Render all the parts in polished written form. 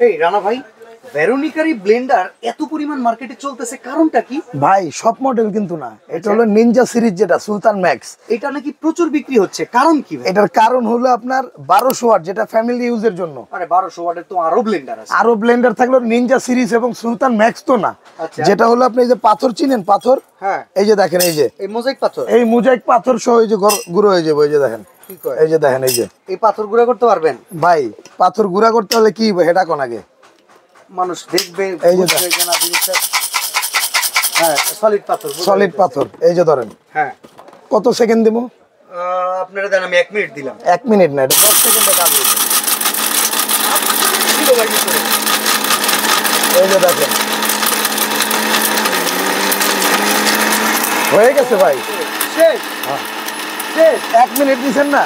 এই রানা ভাই, ভেরোনিকার ব্লেন্ডার এত পরিমাণ মার্কেটে চলতেছে, কারণটা কি? ভাই সব মডেল কিন্তু না, এটা হলো নিনজা সিরিজ, যেটা সুলতান ম্যাক্স, এটা নাকি প্রচুর বিক্রি হচ্ছে, কারণ কি ভাই? এটার কারণ হলো আপনার 1200 ওয়াট, যেটা ফ্যামিলি ইউজের জন্য। আরে 1200 ওয়াটের তো আরো ব্লেন্ডার আছে। আরো ব্লেন্ডার থাকলো, নিনজা সিরিজ এবং সুলতান ম্যাক্স তো না। যেটা হলো আপনি এই যে পাথর চিনেন, পাথর, হ্যাঁ, এই যে দেখেন, এই যে এই মোজাইক পাথর, এই মোজাইক পাথর সহ এই যে গুঁড়ো হয়ে যাবে, এই যে দেখেন, এই যে দেখেন, এই যে এই পাথর গুঁড়া করতে পারবেন ভাই। পাথর গুঁড়া করতে হলে কি হেটা কোন আগে মানুষ দেখবে, এই যে না জিনিসটা। হ্যাঁ, সলিড পাথর, সলিড পাথর। এই যে ধরেন, হ্যাঁ, কত সেকেন্ড দিব আপনারা দেন, আমি 1 মিনিট দিলাম। 1 মিনিট না, এটা 10 সেকেন্ডে কাজ হয়ে যাবে। এই যে দেখেন হয়ে গেছে ভাই, শেষ। হ্যাঁ, শেষ। 1 মিনিট দিছেন না,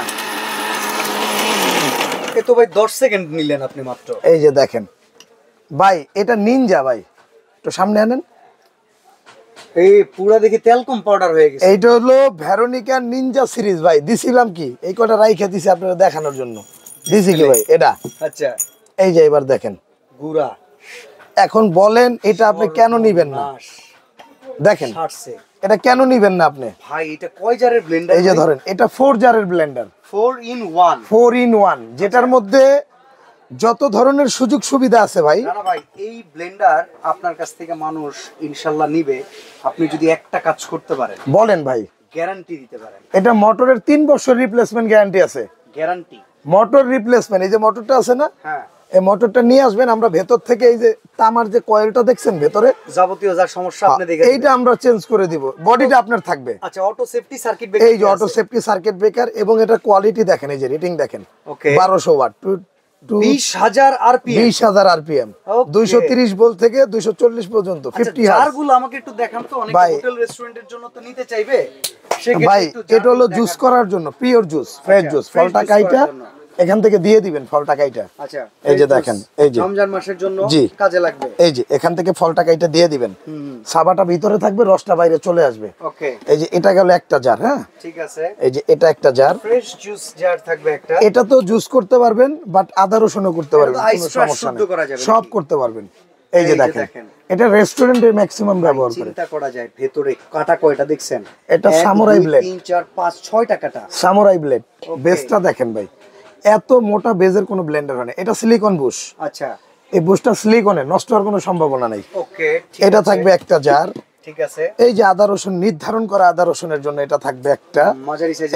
এ তো ভাই 10 সেকেন্ড নিলেন আপনি মাত্র। এই যে দেখেন ভাই, এটা নিনজা ভাই, তো সামনে আনেন। এই পুরা দেখি তেল কম পাউডার হয়ে গেছে। এইটা হলো ভেরোনিকা নিনজা সিরিজ ভাই। দিছিলাম কি, এই কটা রাইখে দিছি আপনারা দেখানোর জন্য, দিছি কি ভাই এটা। আচ্ছা, এই যে এবার দেখেন গুড়া। এখন বলেন এটা আপনি কেন নিবেন না? দেখেন এটা কেন নিবেন না আপনি ভাই? এটা কয় জারের ব্লেন্ডার? এই যে ধরেন, এটা 4 জারের ব্লেন্ডার, 4 in 1, 4 in 1, যেটার মধ্যে যত ধরনের সুযোগ সুবিধা আছে ভাই। না ভাই, এই ব্লেন্ডার আপনার কাছ থেকে মানুষ ইনশাআল্লাহ নিবে, আপনি যদি একটা কাজ করতে পারেন। বলেন ভাই, গ্যারান্টি দিতে পারেন। এটা মোটরের 3 বছর রিপ্লেসমেন্ট গ্যারান্টি আছে। গ্যারান্টি মোটর রিপ্লেসমেন্ট, এই যে মোটরটা আছে না, হ্যাঁ, এই মোটরটা নিয়ে আসবেন, আমরা ভেতর থেকে এই যে তামার যে কয়েলটা দেখছেন ভেতরে, যাবতীয় যা সমস্যা আপনি দেখে এইটা আমরা চেঞ্জ করে দিব, বডিটা আপনার থাকবে। আচ্ছা, অটো সেফটি সার্কিট ব্রেকার, এই যে অটো সেফটি সার্কিট ব্রেকার, এবং এটা কোয়ালিটি দেখেন, এই যে রেটিং দেখেন, ওকে, 1200 ওয়াট, 20000 আরপিএম, 20000 আরপিএম, 230 ভোল্ট থেকে 240 পর্যন্ত, 50 হার্জ। জারগুলো আমাকে একটু দেখান তো, অনেক হোটেল রেস্টুরেন্টের জন্য তো নিতে চাইবে ভাই। এটা হলো জুস করার জন্য, পিওর জুস, ফ্রেশ জুস, ফলটা কাইটা এখান থেকে দিয়ে দিবেন, ফলটা কাইটা। আচ্ছা, এই যে দেখেন, এই যে রমজান মাসের জন্য কাজে লাগবে। এই যে এখান থেকে ফলটা কাইটা দিয়ে দিবেন, সাবাটা ভিতরে থাকবে, রসটা বাইরে চলে আসবে। ওকে, এই যে এটা গেল একটা জার, হ্যাঁ ঠিক আছে। এই যে এটা একটা জার, ফ্রেশ জুস জার থাকবে একটা। এটা তো জুস করতে পারবেন, বাট আদা রসুনও করতে পারবেন, কোনো সমস্যা নেই, সব করতে পারবেন। এই যে দেখেন, এটা রেস্টুরেন্টে ম্যাক্সিমাম ব্যবহার করে। চিন্তা করা যায়, ভেতরে কাটা কয়টা দেখছেন? এটা সামুরাই ব্লেড, 3 4 5 6টা কাটা সামুরাই ব্লেড। বেসটা দেখেন ভাই, এত মোটা বেজের কোনো ব্লেন্ডার হয় না। এটা সিলিকন বুশ। আচ্ছা, এই বুশটা সিলিকনে, নষ্ট হওয়ার কোনো সম্ভাবনা নেই। ওকে, এটা থাকবে একটা জার, ঠিক আছে। এই যে আদা রসুন নির্ধারণ করা, আদা রসুনের জন্য এটা থাকবে একটা।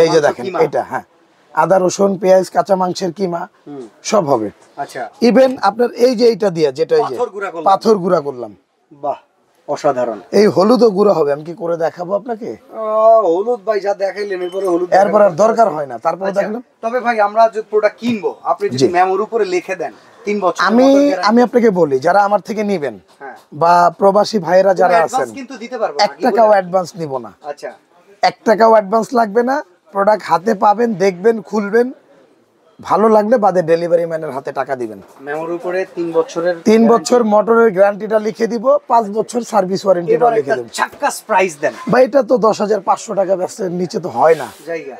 এই যে দেখেন এটা, হ্যাঁ, আদা রসুন, পেঁয়াজ, কাঁচা মাংসের কিমা সব হবে। আচ্ছা, ইভেন আপনার এই যে এইটা দিয়ে, যেটা এই যে পাথর গুঁড়া করলাম, বাহ, অসাধারণ। এই হলুদও গুঁড়া হবে, আমি কি করে দেখাবো আপনাকে? হলুদ ভাই যা দেখাইলেন, এরপরে হলুদ এরপর আর দরকার হয় না, তারপরে দেখলাম। তবে ভাই, আমরা যে প্রোডাক্ট কিনবো, আপনি যদি মেমোর উপরে লিখে দেন 3 বছর, আমি আপনাকে বলি, যারা আমার থেকে নিবেন বা প্রবাসী ভাইরা যারা আছেন, কিন্তু দিতে পারবো, 1 টাকাও অ্যাডভান্স নিব না। আচ্ছা, 1 টাকাও অ্যাডভান্স লাগবে না। প্রোডাক্ট হাতে পাবেন, দেখবেন, খুলবেন, ভালো লাগলে বাদে ডেলিভারি ম্যানের হাতে টাকা দিবেন। মেমোর উপরে 3 বছরের 3 বছর মোটরের গ্যারান্টিটা লিখে দিব, 5 বছর সার্ভিস ওয়ারেন্টিটা লিখে দেব। চাক্কাস প্রাইস দেন ভাই, এটা তো 10500 টাকা ব্যস্তের নিচে তো হয় না। জায়গা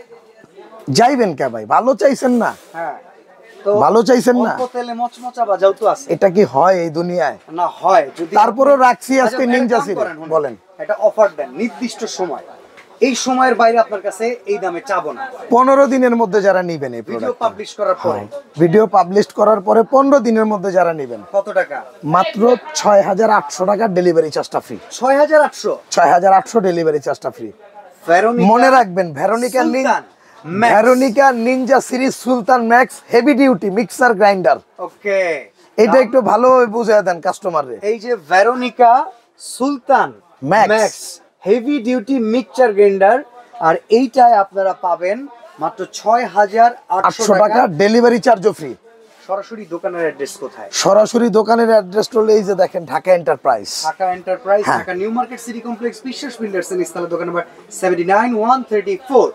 যাইবেন কে ভাই? ভালো চাইছেন না? হ্যাঁ, তো ভালো চাইছেন না? অল্প তেলে মচমচা বাজাও তো আছে। এটা কি হয় এই দুনিয়ায়? না হয়, যদি তারপরেও রাখছি আজকে নিনজা সিরিজ। বলেন, এটা অফার দেন নির্দিষ্ট সময়, এই সময়ের বাইরে আপনার কাছে এই দামে চাবো না। 15 দিনের মধ্যে যারা নিবেন এই ভিডিও প্রোডাক্ট পাবলিশ করার পরে, ভিডিও পাবলিশ করার পরে 15 দিনের মধ্যে যারা নিবেন, কত টাকা? মাত্র 6800 টাকা, ডেলিভারি চার্জটা ফ্রি। 6800, 6800 ডেলিভারি চার্জটা ফ্রি। মনে রাখবেন, Veronica ninja series sultan max heavy duty mixer grinder. Okay, এটা একটু ভালোভাবে বুঝিয়ে দেন কাস্টমাররে। এই যে Veronica sultan max heavy duty mixture grinder, আর এইটায় আপনারা পাবেন মাত্র 6800 টাকা, ডেলিভারি চার্জও ফ্রি। সরাসরি দোকানের অ্যাড্রেস কোথায়? সরাসরি দোকানের অ্যাড্রেস হলো এই যে দেখেন, Dhaka enterprise, Dhaka new market city complex, বিশ্বাস বিল্ডার্স এর নিচতলা, দোকান নাম্বার 79134।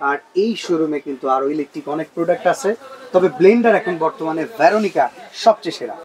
আর এই শোরুমে কিন্তু আরো ইলেকট্রিক অনেক প্রোডাক্ট আছে, তবে ব্লেন্ডার এখন বর্তমানে ভেরোনিকা সবচেয়ে সেরা।